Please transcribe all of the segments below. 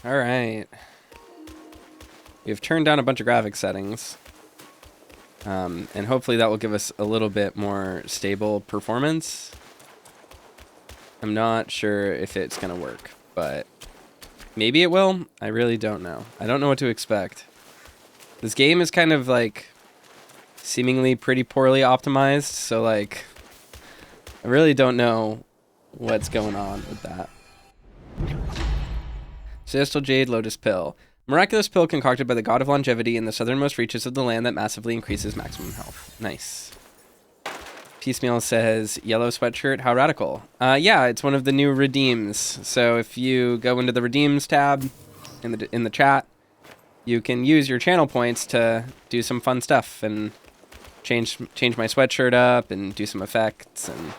All right. We've turned down a bunch of graphic settings. And hopefully that will give us a little bit more stable performance. I'm not sure if it's going to work, but maybe it will. I really don't know. I don't know what to expect. This game is kind of like seemingly pretty poorly optimized, so like I really don't know what's going on with that. Celestial Jade Lotus Pill. Miraculous pill concocted by the god of longevity in the southernmost reaches of the land that massively increases maximum health. Nice. Piecemeal says, yellow sweatshirt, how radical. Yeah, it's one of the new redeems. So if you go into the redeems tab in the chat, you can use your channel points to do some fun stuff and change my sweatshirt up and do some effects and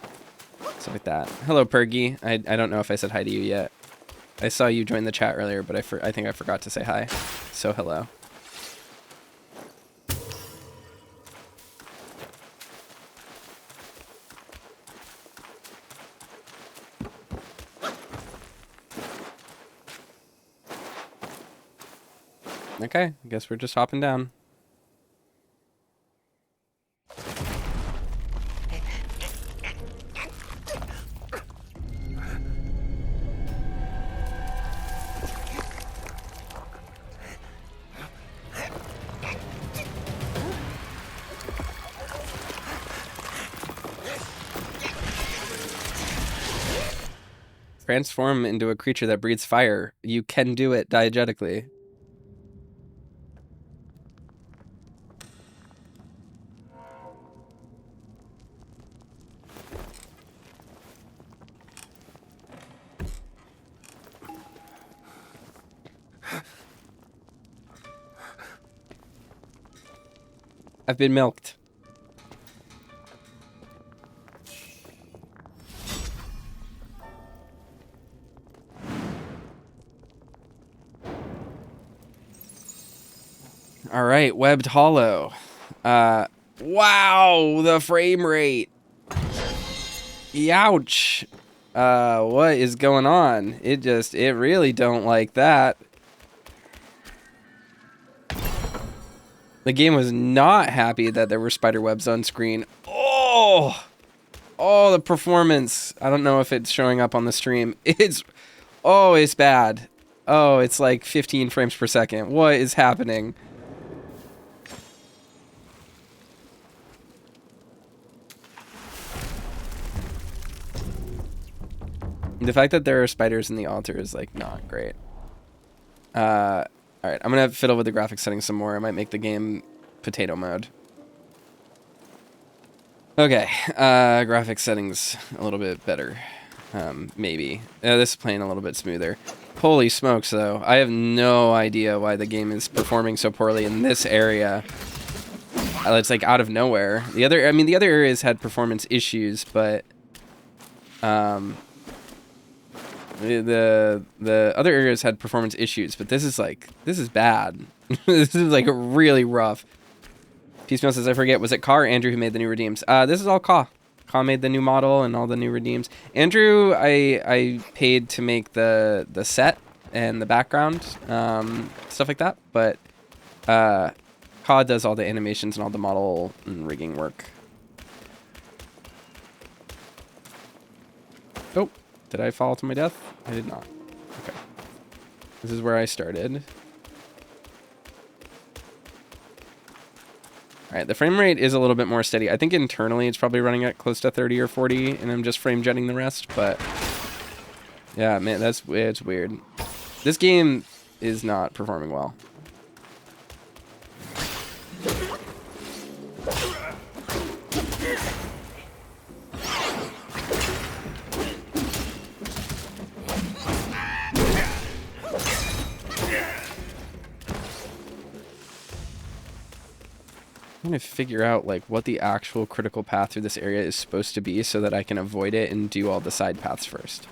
stuff like that. Hello, Pergy. I don't know if I said hi to you yet. I saw you join the chat earlier, but I think I forgot to say hi. So hello. Okay, I guess we're just hopping down. Transform into a creature that breathes fire. You can do it diegetically. I've been milked. All right, webbed hollow. Wow, the frame rate. Youch. What is going on? It really don't like that. The game was not happy that there were spider webs on screen. Oh, the performance. I don't know if it's showing up on the stream. It's bad. Oh, it's like 15 frames per second. What is happening? The fact that there are spiders in the altar is like not great. All right, I'm gonna fiddle with the graphics settings some more. I might make the game potato mode. Okay, graphics settings a little bit better, maybe. This is playing a little bit smoother. Holy smokes, though! I have no idea why the game is performing so poorly in this area. It's like out of nowhere. The other areas had performance issues, but the other areas had performance issues, but this is bad. This is like really rough. Piecemeal says, I forget, was it Ka or Andrew who made the new redeems? This is all Ka. Ka made the new model and all the new redeems. Andrew, I paid to make the set and the background, stuff like that, but Ka does all the animations and all the model and rigging work. Oh, did I fall to my death? I did not. Okay. This is where I started. All right, the frame rate is a little bit more steady. I think internally it's probably running at close to 30 or 40, and I'm just frame jetting the rest, but yeah, man, it's weird. This game is not performing well. I'm gonna figure out like what the actual critical path through this area is supposed to be so that I can avoid it and do all the side paths first.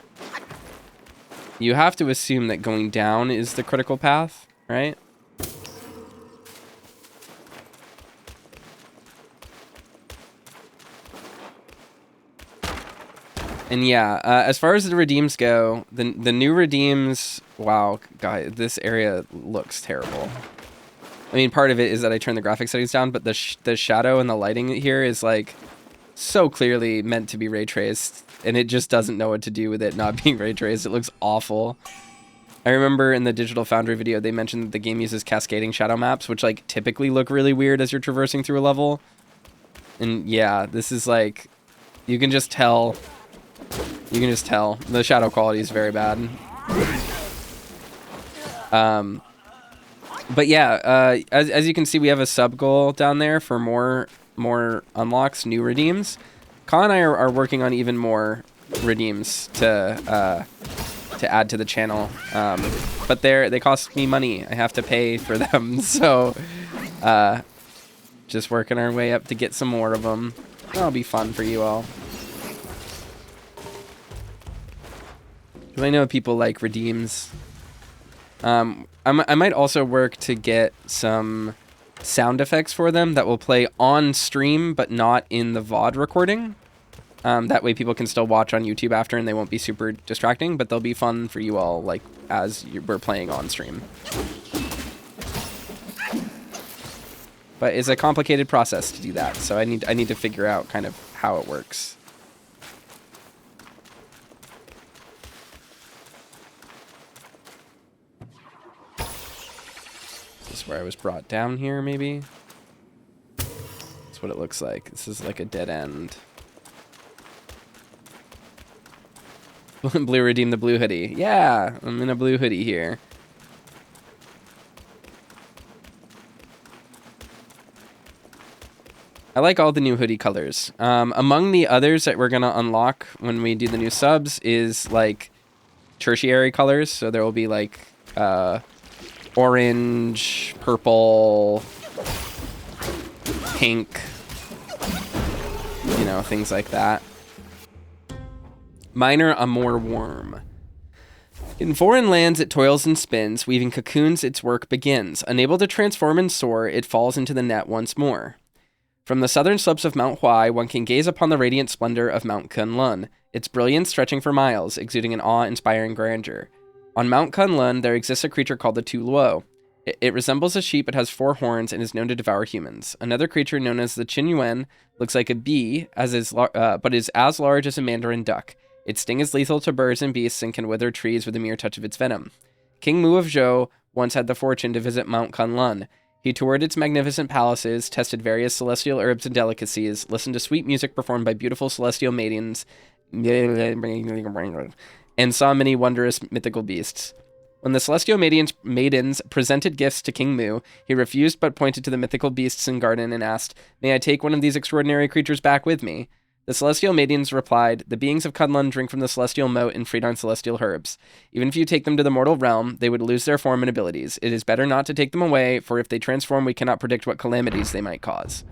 You have to assume that going down is the critical path, right? And yeah, as far as the redeems go, the new redeems, wow, guys, this area looks terrible. I mean, part of it is that I turned the graphic settings down, but the shadow and the lighting here is like so clearly meant to be ray traced, and it just doesn't know what to do with it not being ray traced. It looks awful. I remember in the Digital Foundry video, they mentioned that the game uses cascading shadow maps, which like typically look really weird as you're traversing through a level. And yeah, this is like, you can just tell. You can just tell the shadow quality is very bad. But yeah, as you can see, we have a sub goal down there for more unlocks, new redeems. Ka and I are working on even more redeems to add to the channel. But they cost me money. I have to pay for them. So just working our way up to get some more of them. That'll be fun for you all. I know people like redeems. I might also work to get some sound effects for them that will play on stream, but not in the VOD recording. That way people can still watch on YouTube after, and they won't be super distracting, but they'll be fun for you all, like, as we're playing on stream. But it's a complicated process to do that, so I need to figure out kind of how it works. This is where I was brought down here, maybe? That's what it looks like. This is like a dead end. Blue redeem the blue hoodie. Yeah, I'm in a blue hoodie here. I like all the new hoodie colors. Among the others that we're going to unlock when we do the new subs is like tertiary colors. So there will be like orange, purple, pink, you know, things like that. Minor Amor Worm. In foreign lands it toils and spins, weaving cocoons its work begins. Unable to transform and soar, it falls into the net once more. From the southern slopes of Mount Huai, one can gaze upon the radiant splendor of Mount Kunlun, its brilliance stretching for miles, exuding an awe-inspiring grandeur. On Mount Kunlun, there exists a creature called the Tu Luo. It resembles a sheep but has 4 horns and is known to devour humans. Another creature known as the Qin Yuan looks like a bee, but is as large as a mandarin duck. Its sting is lethal to birds and beasts and can wither trees with a mere touch of its venom. King Mu of Zhou once had the fortune to visit Mount Kunlun. He toured its magnificent palaces, tested various celestial herbs and delicacies, listened to sweet music performed by beautiful celestial maidens, and saw many wondrous mythical beasts. When the celestial maidens presented gifts to King Mu, he refused but pointed to the mythical beasts in garden and asked, "May I take one of these extraordinary creatures back with me?" The celestial maidens replied, "The beings of Kunlun drink from the celestial moat and feed on celestial herbs. Even if you take them to the mortal realm, they would lose their form and abilities. It is better not to take them away, for if they transform, we cannot predict what calamities they might cause."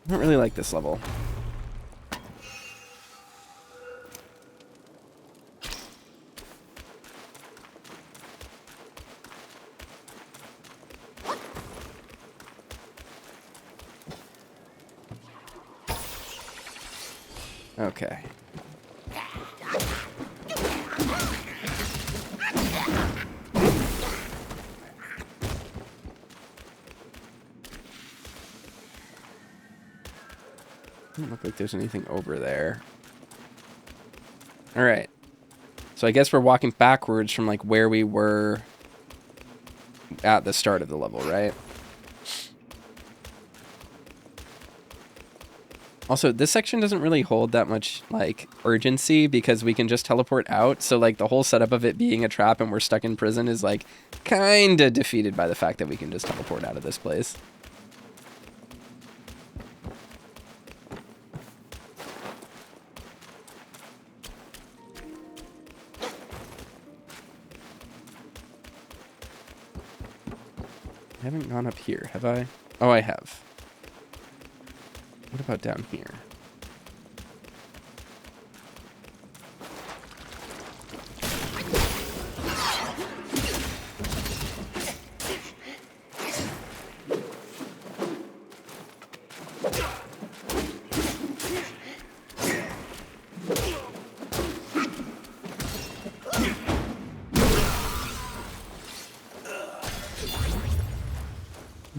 I don't really like this level. Okay. Doesn't look like there's anything over there. All right. So I guess we're walking backwards from like where we were at the start of the level, right? Also, this section doesn't really hold that much like urgency because we can just teleport out. So like the whole setup of it being a trap and we're stuck in prison is like kind of defeated by the fact that we can just teleport out of this place. I haven't gone up here, have I? Oh, I have. What about down here?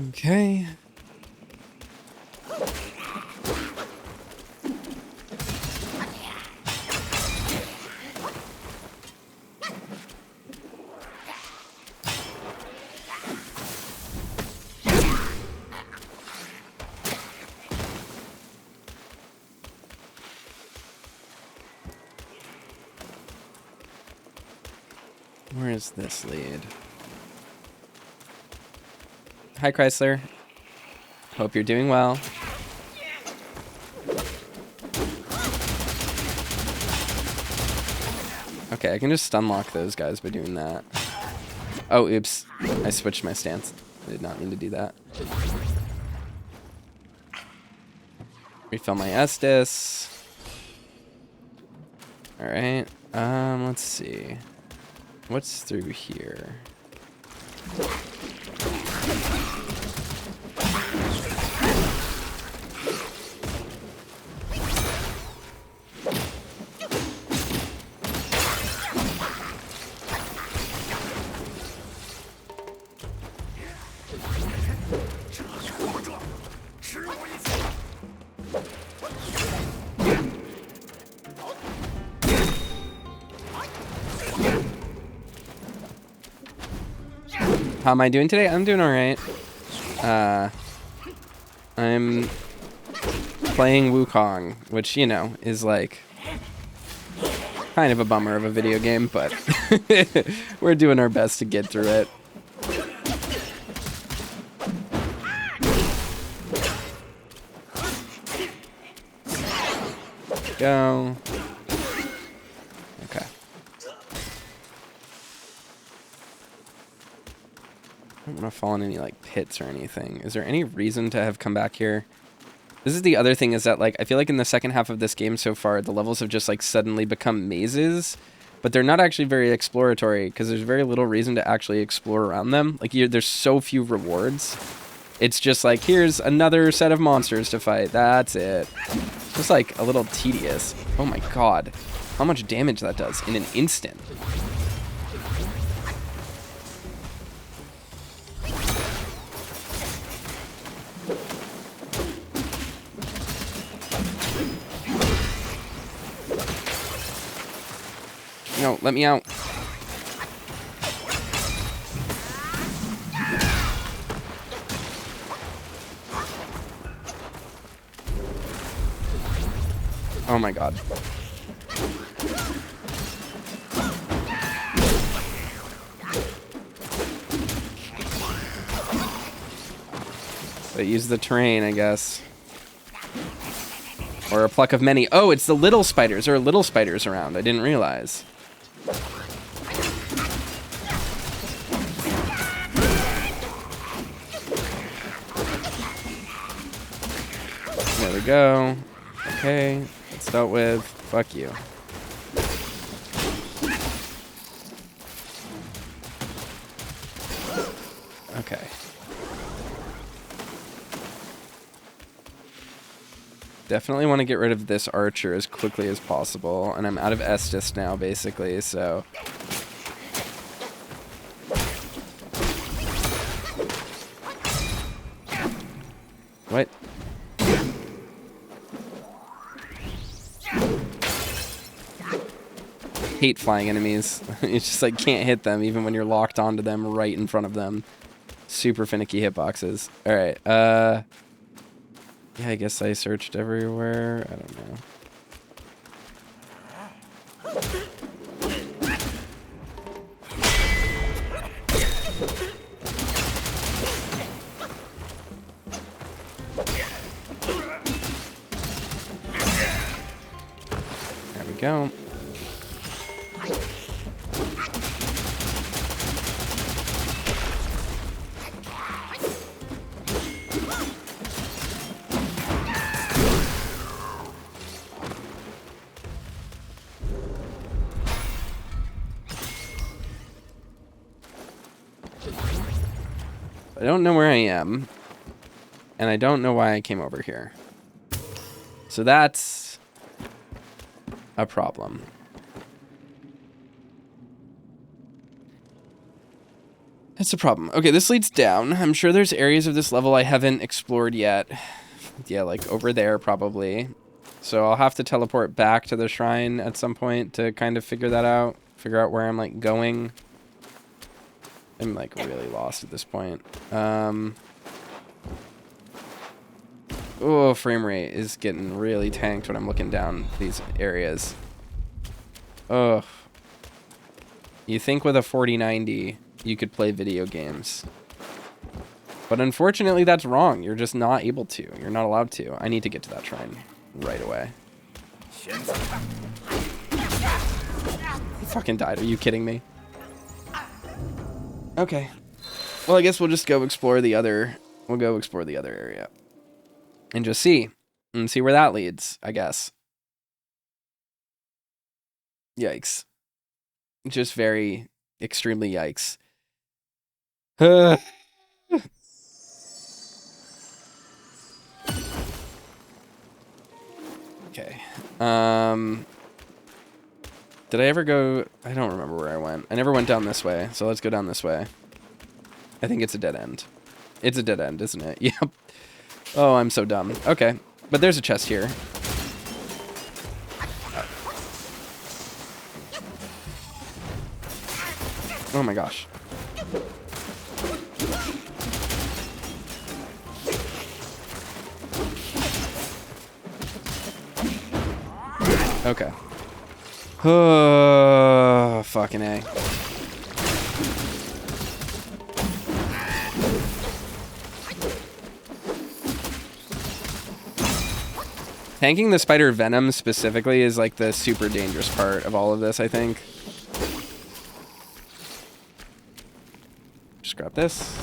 Okay. Where is this lead? Hi, Chrysler. Hope you're doing well. Okay, I can just stun lock those guys by doing that. Oh, oops. I switched my stance. I did not mean to do that. Refill my Estus. Alright. Let's see. What's through here? How am I doing today? I'm doing alright. I'm playing Wukong, which, you know, is like kind of a bummer of a video game, but we're doing our best to get through it. Go. Okay. I don't want to fall in any like pits or anything. Is there any reason to have come back here? This is the other thing, is that like I feel like in the second half of this game so far, the levels have just like suddenly become mazes, but they're not actually very exploratory because there's very little reason to actually explore around them. Like there's so few rewards. It's just like, here's another set of monsters to fight. That's it. It's just like a little tedious. Oh my god. How much damage that does in an instant. No, let me out. Oh my god. But use the terrain, I guess. Or a pluck of many. Oh, it's the little spiders. There are little spiders around. I didn't realize. There we go. Okay, it's dealt with. Fuck you. Okay. Definitely want to get rid of this archer as quickly as possible, and I'm out of Estus now, basically, so... What? Hate flying enemies. You just like can't hit them even when you're locked onto them right in front of them. Super finicky hitboxes. Alright, yeah, I guess I searched everywhere. I don't know. There we go. I don't know where I am, and I don't know why I came over here. So that's a problem. That's the problem. Okay, this leads down. I'm sure there's areas of this level I haven't explored yet. Yeah, like over there probably. So I'll have to teleport back to the shrine at some point to kind of figure that out. Figure out where I'm like going. I'm like really lost at this point. Oh, frame rate is getting really tanked when I'm looking down these areas. Ugh. You think with a 4090 you could play video games. But unfortunately that's wrong. You're just not able to. You're not allowed to. I need to get to that shrine right away. He fucking died. Are you kidding me? Okay. Well, I guess we'll just go explore the other... We'll go explore the other area. And just see. And see where that leads, I guess. Yikes. Just very, extremely yikes. Okay. Did I ever go... I don't remember where I went. I never went down this way, so let's go down this way. I think it's a dead end. It's a dead end, isn't it? Yep. Oh, I'm so dumb. Okay. But there's a chest here. Oh my gosh. Okay. Oh, fucking A. Tanking the spider venom specifically is like the super dangerous part of all of this, I think. Just grab this.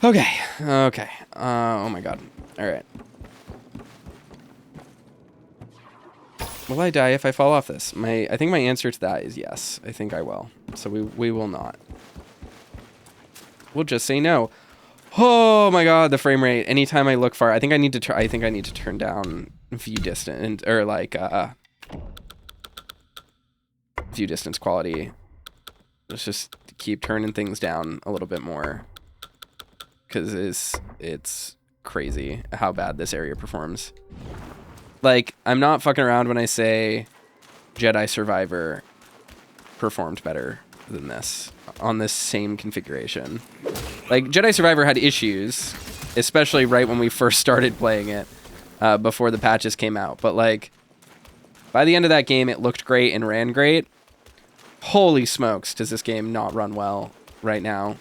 Okay. Okay. Oh my god. All right. Will I die if I fall off this? I think my answer to that is yes. I think I will. So we will not. We'll just say no. Oh my god, the frame rate. Anytime I look far, I think I need to turn down view distance or like view distance quality. Let's just keep turning things down a little bit more, cuz it's crazy how bad this area performs. Like, I'm not fucking around when I say Jedi Survivor performed better than this on this same configuration. Like, Jedi Survivor had issues, especially right when we first started playing it, before the patches came out. But, like, by the end of that game, it looked great and ran great. Holy smokes, does this game not run well right now.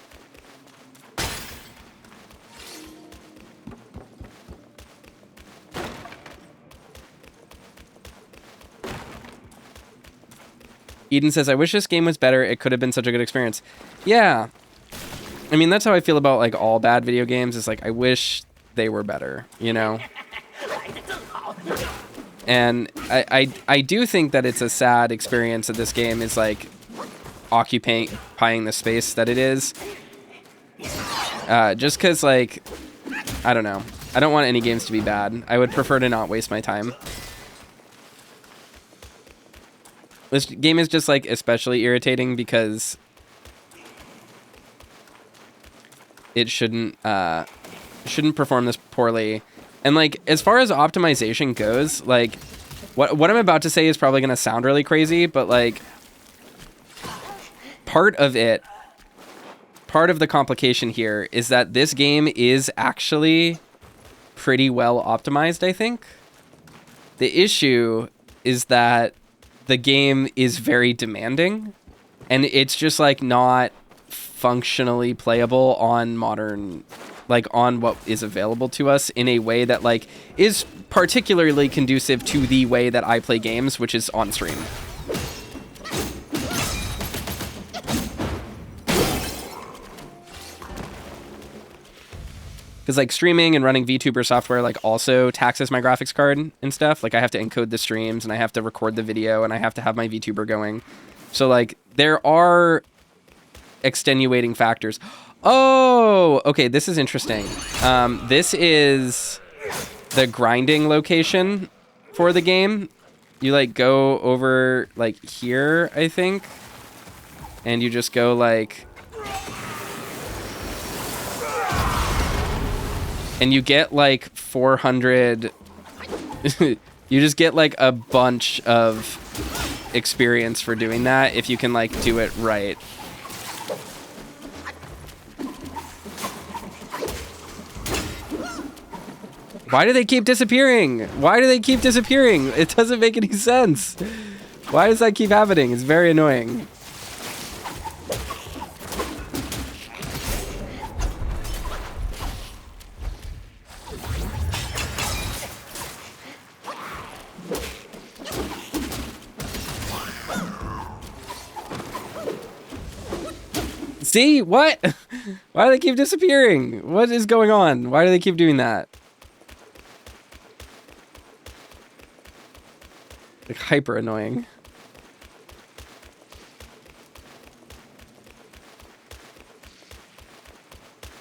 Eden says, I wish this game was better. It could have been such a good experience. Yeah. I mean, that's how I feel about, like, all bad video games. It's like, I wish they were better, you know? And I do think that it's a sad experience that this game is, like, occupying the space that it is. Just because, like, I don't know. I don't want any games to be bad. I would prefer to not waste my time. This game is just, like, especially irritating because it shouldn't perform this poorly. And, like, as far as optimization goes, like, what I'm about to say is probably going to sound really crazy, but, like, part of the complication here is that this game is actually pretty well optimized, I think. The issue is that the game is very demanding, and it's just, like, not functionally playable on modern, like, on what is available to us in a way that, like, is particularly conducive to the way that I play games, which is on stream. Because, like, streaming and running VTuber software, like, also taxes my graphics card and stuff. Like, I have to encode the streams, and I have to record the video, and I have to have my VTuber going. So, like, there are extenuating factors. Oh, okay, this is interesting. This is the grinding location for the game. You, like, go over, like, here, I think. and you just go like, and you get like 400. You just get like a bunch of experience for doing that if you can like do it right. Why do they keep disappearing? Why do they keep disappearing? It doesn't make any sense. Why does that keep happening? It's very annoying. See? What? Why do they keep disappearing? What is going on? Why do they keep doing that? Like, hyper annoying.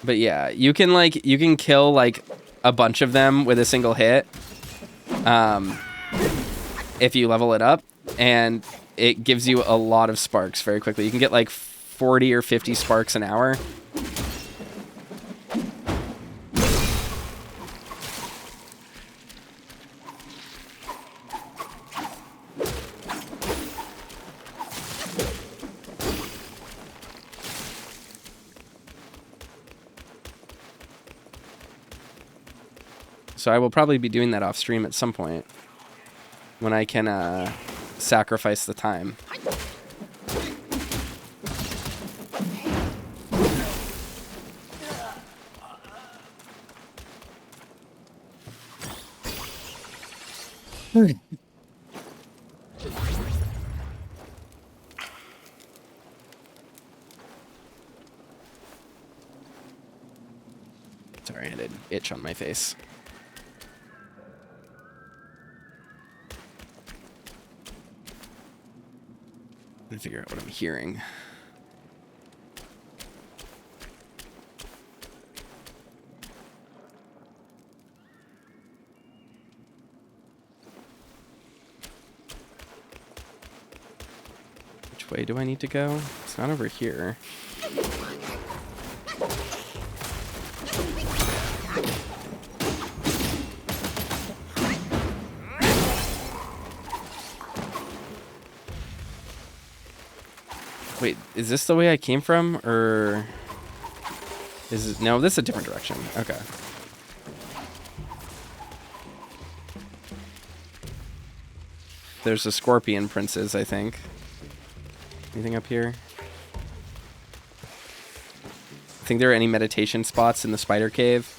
But yeah, you can kill like a bunch of them with a single hit. If you level it up, and it gives you a lot of sparks very quickly. You can get like 40 or 50 sparks an hour. So I will probably be doing that off stream at some point when I can sacrifice the time. Sorry, I had an itch on my face. I'm gonna figure out what I'm hearing. Which way do I need to go? It's not over here. Wait, is this the way I came from, or is it? No, this is a different direction. Okay. There's the scorpion princes, I think. Anything up here? Think there are any meditation spots in the spider cave?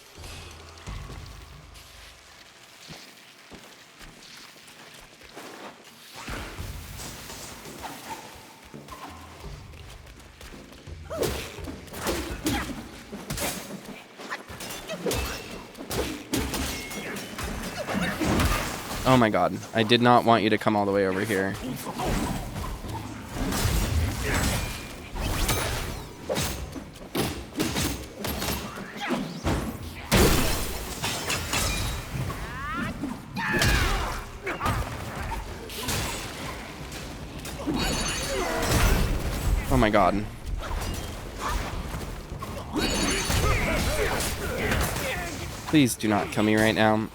Oh my god, I did not want you to come all the way over here. Oh my god. Please do not kill me right now.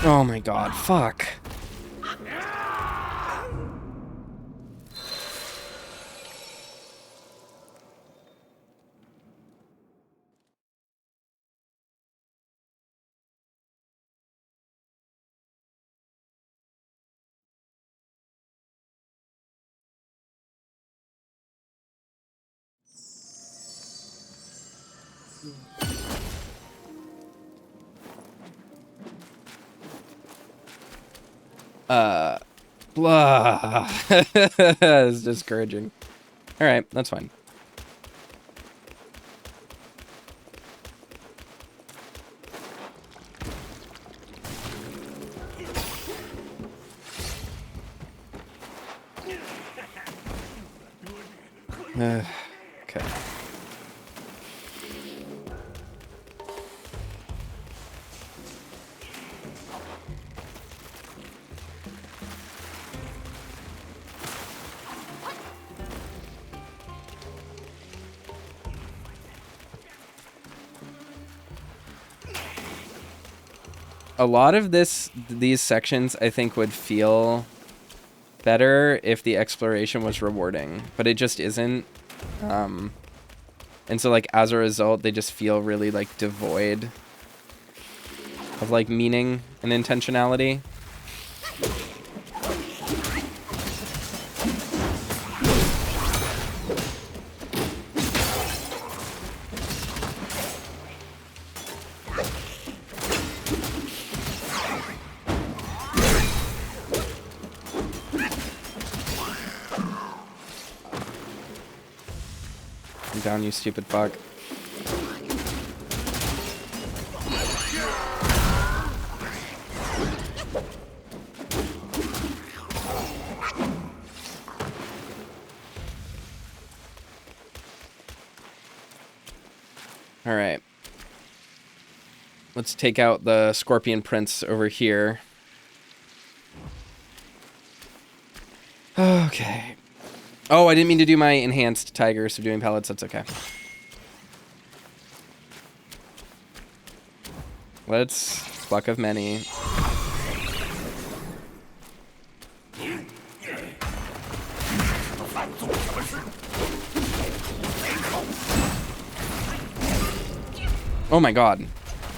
Oh my god, fuck. Blah. It's discouraging. Alright, that's fine. Okay. A lot of these sections, I think, would feel better if the exploration was rewarding, but it just isn't. And so, like, as a result, they just feel really, like, devoid of, like, meaning and intentionality. Down, you stupid fuck. All right. Let's take out the Scorpion Prince over here. Okay. Oh, I didn't mean to do my enhanced tiger subduing pellets. That's okay. Let's pluck of many. Oh my god.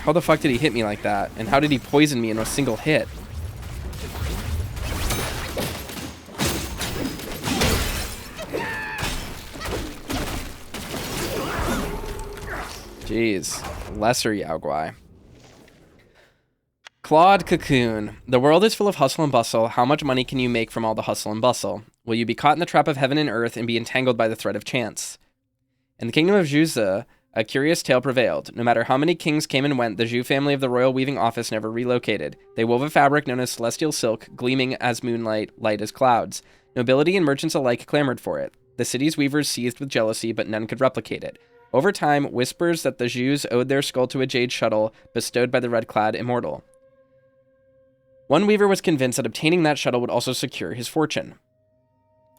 How the fuck did he hit me like that? And how did he poison me in a single hit? Jeez. Lesser Yaoguai. Clawed Cocoon. The world is full of hustle and bustle. How much money can you make from all the hustle and bustle? Will you be caught in the trap of heaven and earth and be entangled by the thread of chance? In the kingdom of Zhuzi, a curious tale prevailed. No matter how many kings came and went, the Zhu family of the royal weaving office never relocated. They wove a fabric known as celestial silk, gleaming as moonlight, light as clouds. Nobility and merchants alike clamored for it. The city's weavers seethed with jealousy, but none could replicate it. Over time, whispers that the Zhus owed their skull to a jade shuttle bestowed by the red-clad immortal. One weaver was convinced that obtaining that shuttle would also secure his fortune.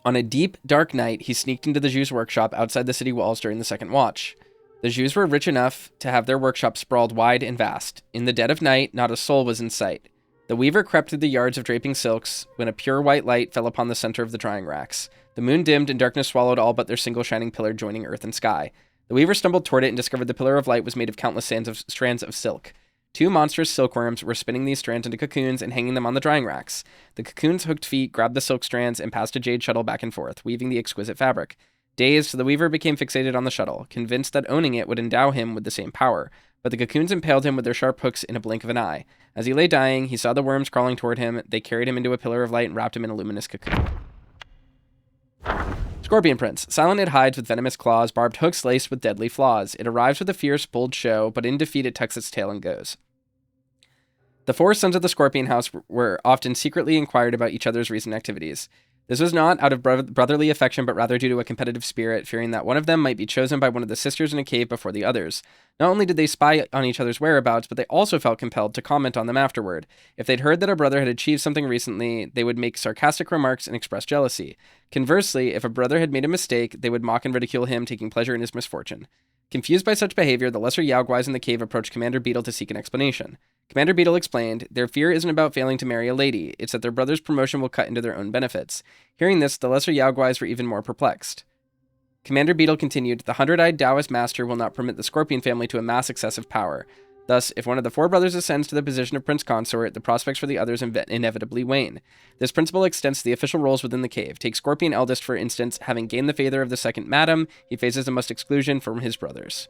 On a deep, dark night, he sneaked into the Zhus' workshop outside the city walls during the second watch. The Zhus were rich enough to have their workshop sprawled wide and vast. In the dead of night, not a soul was in sight. The weaver crept through the yards of draping silks when a pure white light fell upon the center of the drying racks. The moon dimmed and darkness swallowed all but their single shining pillar joining earth and sky. The weaver stumbled toward it and discovered the pillar of light was made of countless strands of silk. Two monstrous silkworms were spinning these strands into cocoons and hanging them on the drying racks. The cocoons' hooked feet grabbed the silk strands and passed a jade shuttle back and forth, weaving the exquisite fabric. Dazed, the weaver became fixated on the shuttle, convinced that owning it would endow him with the same power, but the cocoons impaled him with their sharp hooks in a blink of an eye. As he lay dying, he saw the worms crawling toward him. They carried him into a pillar of light and wrapped him in a luminous cocoon. Scorpion Prince. Silent it hides with venomous claws, barbed hooks laced with deadly flaws. It arrives with a fierce, bold show, but in defeat it tucks its tail and goes. The four sons of the Scorpion House were often secretly inquired about each other's recent activities. This was not out of brotherly affection, but rather due to a competitive spirit, fearing that one of them might be chosen by one of the sisters in a cave before the others. Not only did they spy on each other's whereabouts, but they also felt compelled to comment on them afterward. If they'd heard that a brother had achieved something recently, they would make sarcastic remarks and express jealousy. Conversely, if a brother had made a mistake, they would mock and ridicule him, taking pleasure in his misfortune. Confused by such behavior, the lesser Yaoguais in the cave approached Commander Beetle to seek an explanation. Commander Beetle explained, their fear isn't about failing to marry a lady, it's that their brother's promotion will cut into their own benefits. Hearing this, the lesser Yaoguais were even more perplexed. Commander Beetle continued, the 100-eyed Taoist master will not permit the Scorpion family to amass excessive power. Thus, if one of the four brothers ascends to the position of Prince Consort, the prospects for the others inevitably wane. This principle extends to the official roles within the cave. Take Scorpion Eldest, for instance, having gained the favor of the second madam, he faces the most exclusion from his brothers.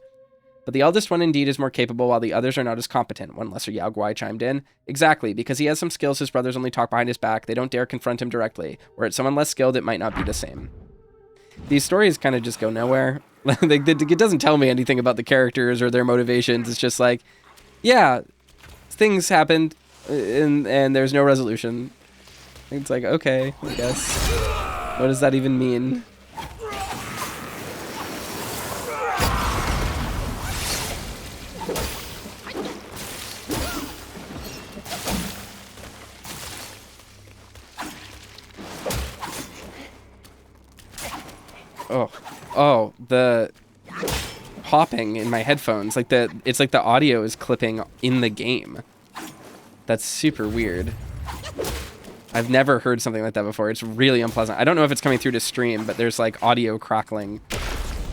But the eldest one indeed is more capable, while the others are not as competent, one lesser Yaoguai chimed in. Exactly, because he has some skills his brothers only talk behind his back, they don't dare confront him directly, or at someone less skilled it might not be the same. These stories kind of just go nowhere. It doesn't tell me anything about the characters or their motivations, it's just like, yeah, things happened, and there's no resolution. It's like, okay, I guess. What does that even mean? Oh, the popping in my headphones. Like it's like the audio is clipping in the game. That's super weird. I've never heard something like that before. It's really unpleasant. I don't know if it's coming through to stream, but there's like audio crackling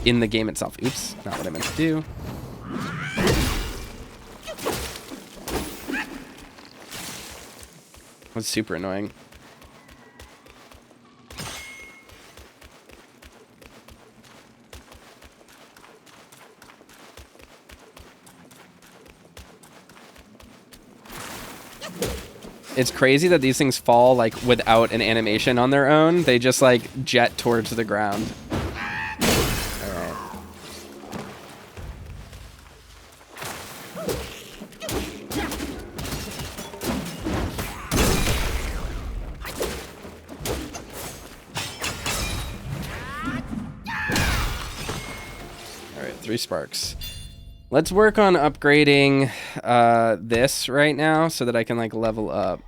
in the game itself. Oops, not what I meant to do. That's super annoying. It's crazy that these things fall like without an animation on their own. They just like jet towards the ground. All right. All right, 3 sparks. Let's work on upgrading this right now so that I can like level up.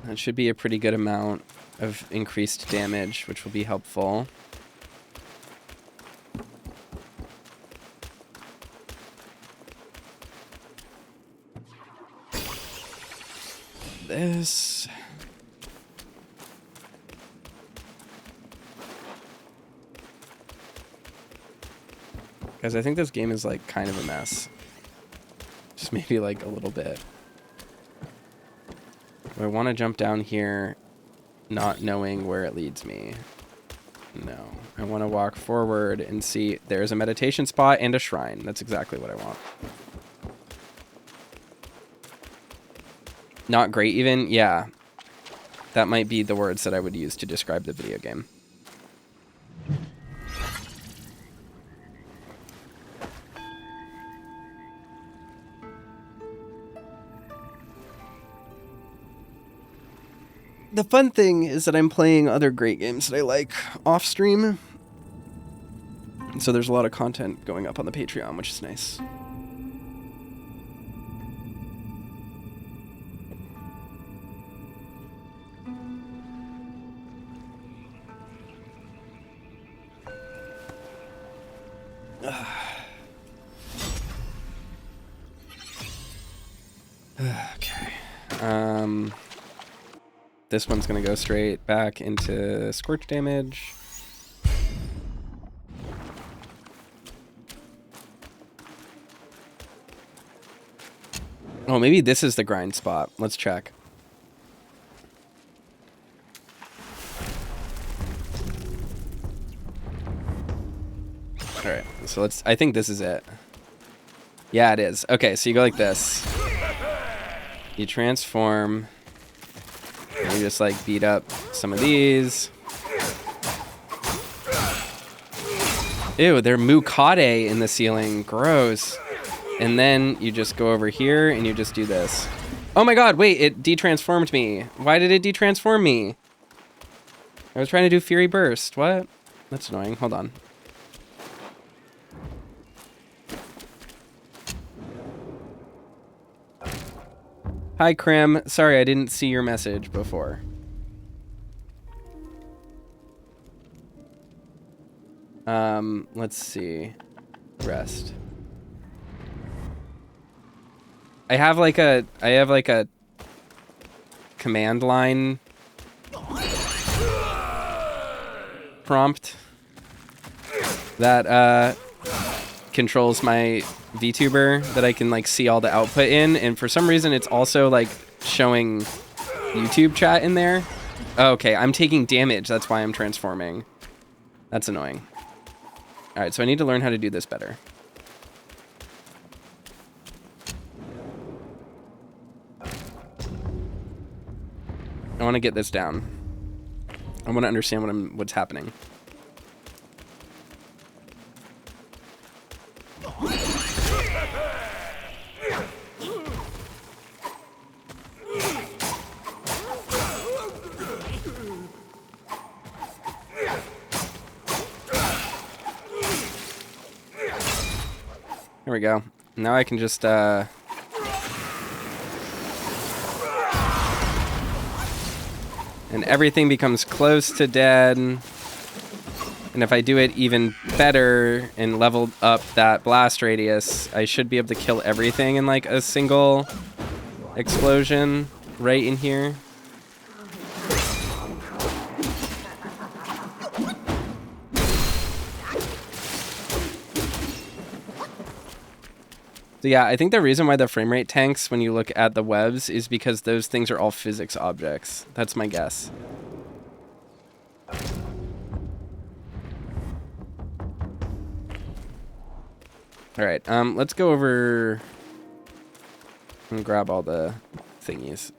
That should be a pretty good amount of increased damage, which will be helpful. This. Guys, I think this game is like kind of a mess. Just maybe like a little bit. I want to jump down here not knowing where it leads me. No. I want to walk forward and see there's a meditation spot and a shrine. That's exactly what I want. Not great even? Yeah. That might be the words that I would use to describe the video game. The fun thing is that I'm playing other great games that I like off stream. So there's a lot of content going up on the Patreon, which is nice. Okay. This one's gonna go straight back into scorch damage. Oh, maybe this is the grind spot. Let's check. All right, so I think this is it. Yeah, it is. Okay, so you go like this. You transform. You just like beat up some of these. Ew, they're mukade in the ceiling. Gross. And then you just go over here and you just do this. Oh my god, wait, it detransformed me. Why did it detransform me? I was trying to do Fury Burst. What? That's annoying. Hold on. Hi, Krim. Sorry, I didn't see your message before. Let's see. Rest. I have like a command line prompt that controls my VTuber that I can like see all the output in, and for some reason it's also like showing YouTube chat in there. Okay, I'm taking damage, that's why I'm transforming. That's annoying. Alright, so I need to learn how to do this better. I want to get this down. I want to understand what's happening. There we go. Now I can just, and everything becomes close to dead. And if I do it even better and level up that blast radius, I should be able to kill everything in like a single explosion right in here. So yeah, I think the reason why the frame rate tanks when you look at the webs is because those things are all physics objects. That's my guess. All right, let's go over and grab all the thingies.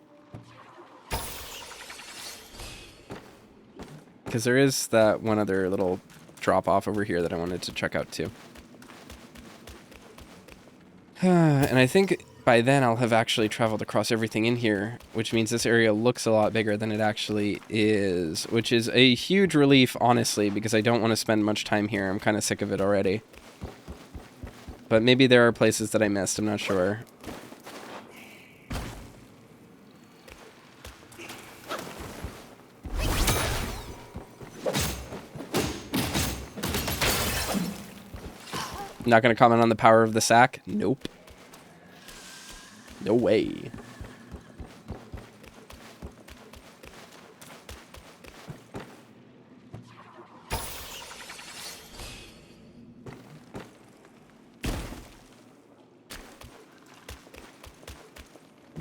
Because there is that one other little drop off over here that I wanted to check out too. And I think by then I'll have actually traveled across everything in here, which means this area looks a lot bigger than it actually is, which is a huge relief, honestly, because I don't want to spend much time here. I'm kind of sick of it already. But maybe there are places that I missed, I'm not sure. Not going to comment on the power of the sack? Nope. No way.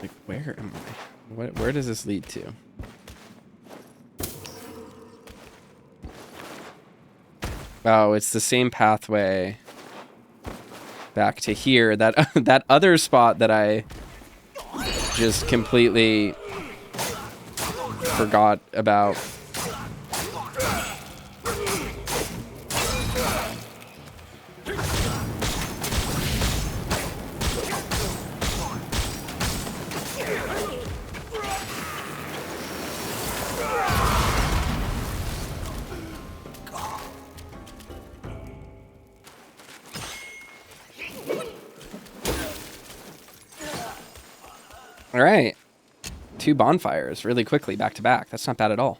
Like, where am I? Where does this lead to? Oh, it's the same pathway back to here. That that other spot that I just completely forgot about. All right. 2 bonfires really quickly back to back. That's not bad at all.